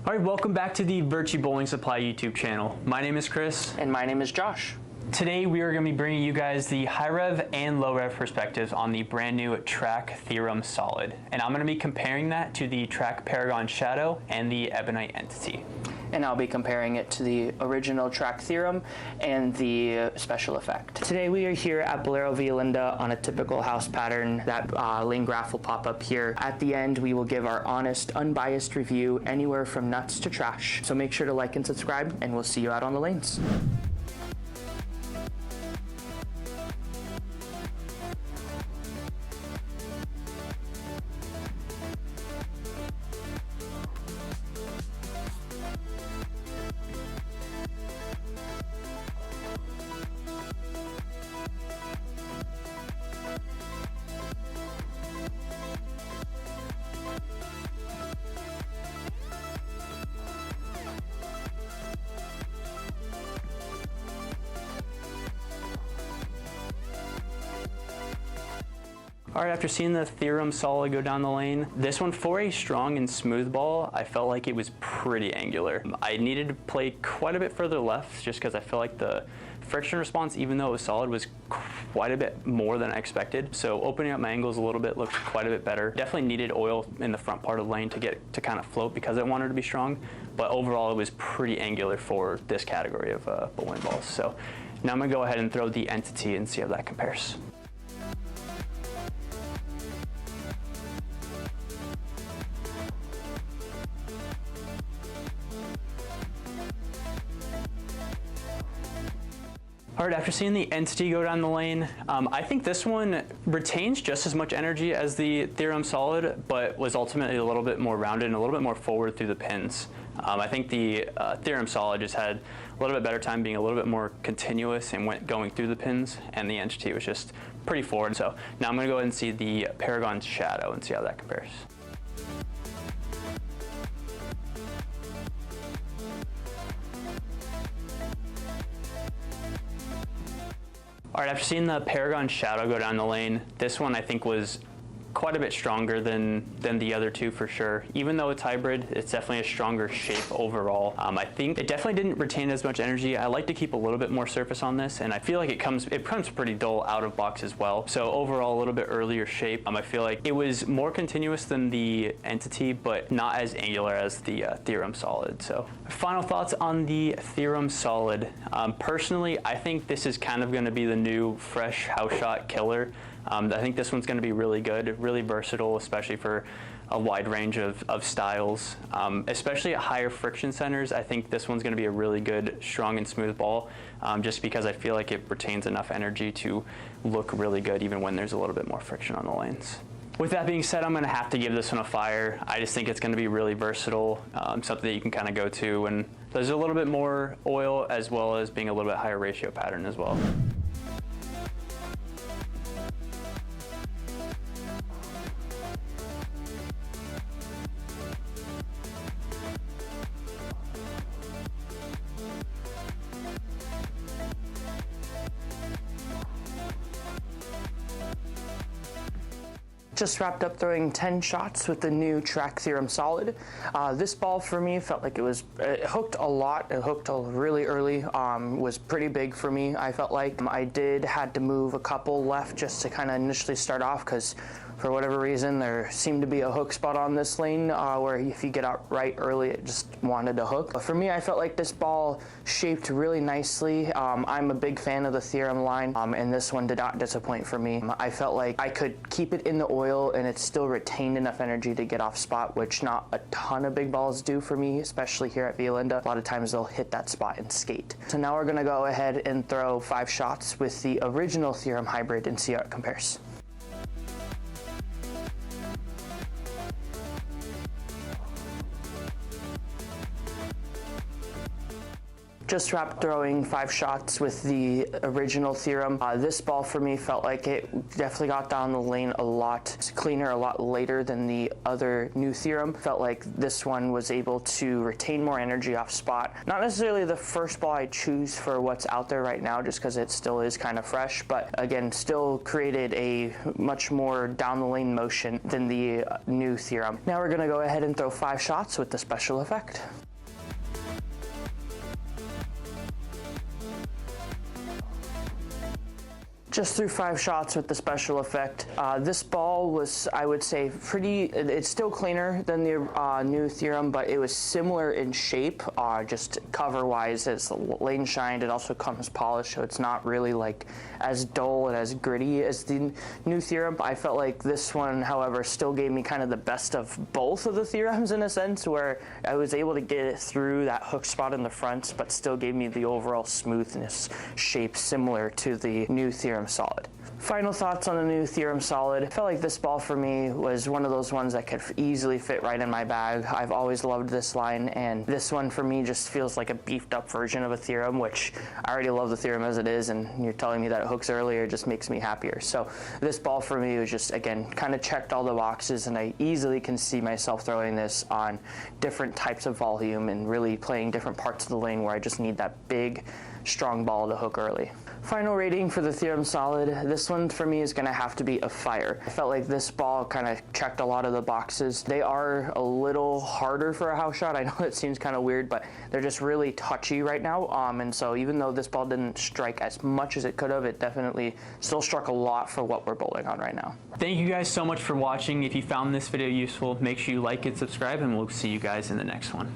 All right, welcome back to the Virtue Bowling Supply YouTube channel. My name is Chris. And my name is Josh. Today we are going to be bringing you guys the high rev and low rev perspectives on the brand new Track Theorem Solid. And I'm going to be comparing that to the Track Paragon Shadow and the Ebonite Entity. And I'll be comparing it to the original Track Theorem and the special effect. Today we are here at Bolero Violinda on a typical house pattern. That lane graph will pop up here. At the end we will give our honest, unbiased review anywhere from nuts to trash. So make sure to like and subscribe, and we'll see you out on the lanes. All right, after seeing the Theorem Solid go down the lane, this one, for a strong and smooth ball, I felt like it was pretty angular. I needed to play quite a bit further left just because I feel like the friction response, even though it was solid, was quite a bit more than I expected. So opening up my angles a little bit looked quite a bit better. Definitely needed oil in the front part of the lane to get it to kind of float because I wanted to be strong, but overall it was pretty angular for this category of bowling balls. So now I'm gonna go ahead and throw the Entity and see how that compares. All right, after seeing the Entity go down the lane, I think this one retains just as much energy as the Theorem Solid, but was ultimately a little bit more rounded and a little bit more forward through the pins. I think the Theorem Solid just had a little bit better time being a little bit more continuous and going through the pins, and the Entity was just pretty forward. So now I'm gonna go ahead and see the Paragon Shadow and see how that compares. All right, after seeing the Paragon Shadow go down the lane, this one I think was quite a bit stronger than the other two for sure. Even though it's hybrid, it's definitely a stronger shape overall. I think it definitely didn't retain as much energy. I like to keep a little bit more surface on this, and I feel like it comes pretty dull out of box as well. So overall, a little bit earlier shape. I feel like it was more continuous than the Entity, but not as angular as the Theorem Solid. So final thoughts on the Theorem Solid. Personally, I think this is kind of going to be the new fresh house shot killer. I think this one's going to be really good, really versatile, especially for a wide range of styles. Especially at higher friction centers, I think this one's going to be a really good, strong and smooth ball, just because I feel like it retains enough energy to look really good even when there's a little bit more friction on the lanes. With that being said, I'm going to have to give this one a fire. I just think it's going to be really versatile, something that you can kind of go to, and there's a little bit more oil as well as being a little bit higher ratio pattern as well. Just wrapped up throwing 10 shots with the new Track Theorem Solid. This ball for me felt like it hooked a lot. It hooked really early, was pretty big for me, I felt like. I had to move a couple left just to kind of initially start off because for whatever reason there seemed to be a hook spot on this lane where if you get out right early it just wanted to hook. But for me, I felt like this ball shaped really nicely. I'm a big fan of the Theorem line, and this one did not disappoint for me. I felt like I could keep it in the oil and it still retained enough energy to get off spot, which not a ton of big balls do for me, especially here at Violinda. A lot of times they'll hit that spot and skate. So now we're gonna go ahead and throw 5 shots with the original Theorem Hybrid and see how it compares. Just wrapped throwing 5 shots with the original theorem. This ball for me felt like it definitely got down the lane a lot cleaner, a lot later than the other new theorem. Felt like this one was able to retain more energy off spot. Not necessarily the first ball I choose for what's out there right now, just because it still is kind of fresh, but again, still created a much more down the lane motion than the new theorem. Now we're gonna go ahead and throw 5 shots with the special effect. Just threw 5 shots with the special effect. This ball was, I would say, it's still cleaner than the new theorem, but it was similar in shape, just cover-wise. As the lane shined, it also comes polished, so it's not really like as dull and as gritty as the new theorem. I felt like this one, however, still gave me kind of the best of both of the theorems in a sense, where I was able to get it through that hook spot in the front, but still gave me the overall smoothness shape similar to the new theorem Solid. Final thoughts on the new theorem Solid. I felt like this ball for me was one of those ones that could easily fit right in my bag. I've always loved this line, and this one for me just feels like a beefed up version of a theorem, which I already love the theorem as it is, and you're telling me that it hooks earlier just makes me happier. So this ball for me was just, again, kind of checked all the boxes, and I easily can see myself throwing this on different types of volume and really playing different parts of the lane where I just need that big, strong ball to hook early. Final rating for the theorem Solid. This one for me is going to have to be a fire. I felt like this ball kind of checked a lot of the boxes. They are a little harder for a house shot. I know it seems kind of weird, but they're just really touchy right now. And so even though this ball didn't strike as much as it could have, it definitely still struck a lot for what we're bowling on right now. Thank you guys so much for watching. If you found this video useful, make sure you like and subscribe, and we'll see you guys in the next one.